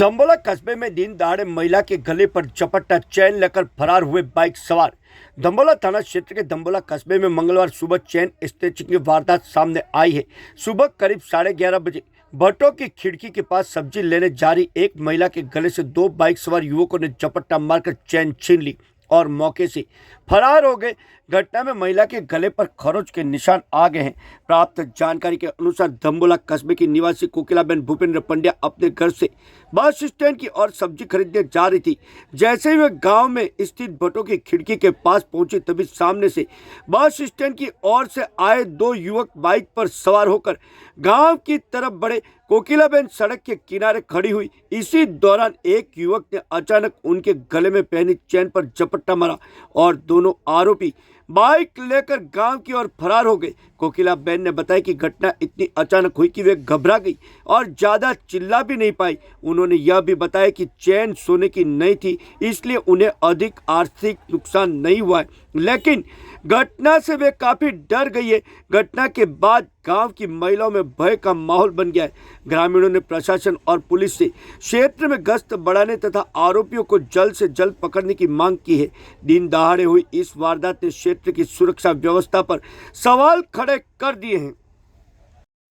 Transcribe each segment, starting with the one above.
दंबोला कस्बे में दिन दहाड़े महिला के गले पर झपट्टा चैन लेकर फरार हुए बाइक सवार। दंबोला थाना क्षेत्र के दंबोला कस्बे में मंगलवार सुबह चैन स्नैचिंग की वारदात सामने आई है। सुबह करीब 11:30 बजे भट्टों की खिड़की के पास सब्जी लेने जा रही एक महिला के गले से दो बाइक सवार युवकों ने झपट्टा मारकर चैन छीन ली और मौके से फरार हो गए। घटना में महिला के गले पर खरोच के निशान आ गए हैं। प्राप्त जानकारी के अनुसार दंबोला कस्बे की निवासी कोकिलाबेन भूपेंद्र पंड्या अपने घर से बस स्टैंड की ओर सब्जी खरीदने जा रही थी। जैसे ही वे गांव में स्थित भट्टों की खिड़की के पास पहुंची तभी सामने से बस स्टैंड की ओर से आए दो युवक बाइक पर सवार होकर गांव की तरफ बढ़े। कोकिलाबेन सड़क के किनारे खड़ी हुई। इसी दौरान एक युवक ने अचानक उनके गले में पहनी चैन पर झपट्टा मारा और दोनों आरोपी बाइक लेकर गांव की ओर फरार हो गए। कोकिलाबेन ने बताया कि घटना इतनी अचानक हुई कि वे घबरा गई और ज्यादा चिल्ला भी नहीं पाई। उन्होंने यह भी बताया कि चैन सोने की नहीं थी, इसलिए उन्हें अधिक आर्थिक नुकसान नहीं हुआ है, लेकिन घटना से वे काफी डर गई है। घटना के बाद गांव की महिलाओं में भय का माहौल बन गया है। ग्रामीणों ने प्रशासन और पुलिस से क्षेत्र में गश्त बढ़ाने तथा आरोपियों को जल्द से जल्द पकड़ने की मांग की है। दिन दहाड़े हुई इस वारदात ने क्षेत्र की सुरक्षा व्यवस्था पर सवाल खड़े कर दिए हैं।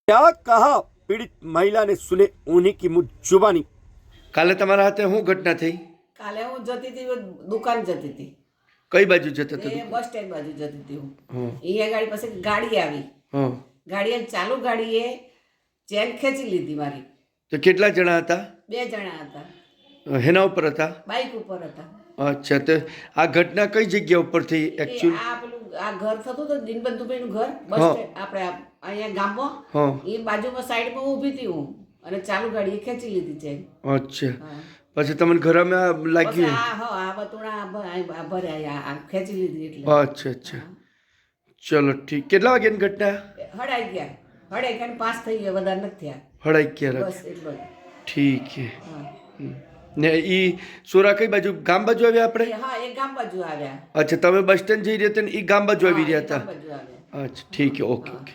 क्या कहा पीड़ित महिला ने, सुने उन्हीं की मुंह जुबानी। काले તમારા હાથે શું ઘટના થઈ? કાલે હું જતી હતી દુકાન જતી હતી કઈ બાજુ જતા હતા? એ બસ સ્ટેન્ડ બાજુ જતી હતી હું. હા અહીંયા ગાડી પાસે ગાડી આવી. હા ગાડીએ ચાલુ ગાડીએ ચેન ખેંચી લીધી મારી. તો કેટલા જણા હતા? બે જણા હતા, હેના ઉપર હતા? બાઇક ઉપર હતા. અચ્છા, તો આ ઘટના કઈ જગ્યા ઉપર થઈ એ એકચ્યુઅલી? આ પેલું આ ઘર થતું હતું દિનબંધુભાઈનું ઘર, બસ હા. સ્ટેન્ડ આપણે અહીંયા ગામમાં હા એ બાજુમાં સાઈડમાં ઊભી હતી હું અને ચાલુ ગાડીએ ખેંચી લીધી ચેન. અચ્છા, હા. પછી તમને ઘરમાં પછી લાગ્યું? આ આ બતુણા ભર્યા આ ખેંચી લીધી એટલે. અચ્છા અચ્છા, ચલો ઠીક. કેટલા વાગ્યાની ઘટના? હડાઈ ગયા, હડાઈ ગયા પાસ થઈ ગયા, વધારે નથી થયા. 11:30. બસ એટલો જ. ઠીક છે. હા ને ઈ સોરા કઈ બાજુ, ગામ બાજુ આવ્યા આપણે? હા, એ ગામ બાજુ આવ્યા. અચ્છા, તમે બસ સ્ટેન્ડ જઈ રહ્યા હતા ને ઈ ગામ બાજુ આવી રહ્યા ગામ હતા? બાજુ આવ્યા. અચ્છા ઠીક છે, ઓકે ઓકે.